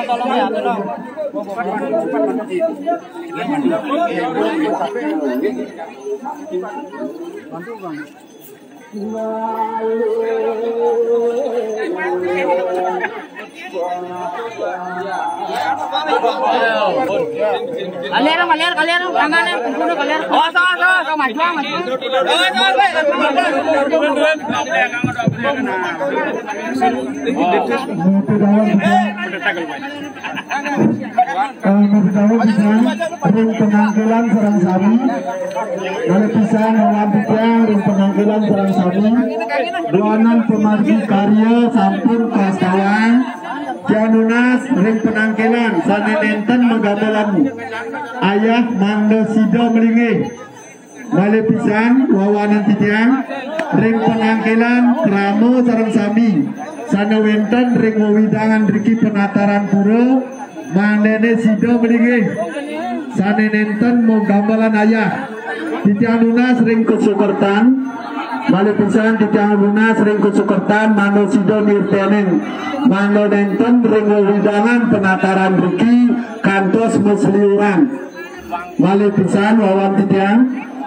Tolong ya, tolong. Bantu bang. Kalian tangannya kumpul kalian. Oh, so maju. Ring penangkilan Sarang Sami, Balai Pisan Wampitiang ring penangkilan Sarang Sami, Doanan Pemargi Karya sampun kastawan, Janunas ring penangkilan sanenenten megadalan Ayah Mangda Sido Melingih, Balai Pisan Wawanan Titiang ring penangkilan Kramo Sarang Sami, sanewenten ring wewidangan Riki Penataran Pura, Mandene Sido Melingih, sanenenten mau gambalan ayah Titiang Lunas ring Kusukertan, Balai Pisan Titiang Lunas ring Kusukertan, Mano Sido Nirtenen, Mano nenten ring wewidangan Penataran Riki kantos Musliuran, Balai Pisan Wawan Titiang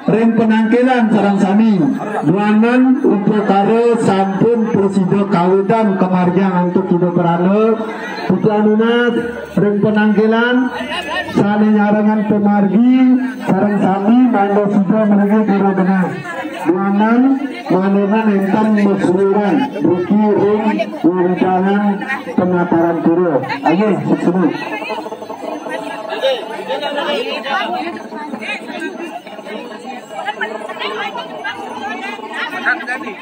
ring penangkilan Sarang Sami, Duanan Upokaro sampun Presido Kawidan Kemarjang untuk hidup berada, Titiang Lunas ring penangkilan saling nyarangan Pemargi Sarang Sami, Mando Sido Melingih Biro Benar, Duanan Manonan Entan Musliuran Ruki ring Wiwidangan Penataran Pura. Ayo semua. Jadi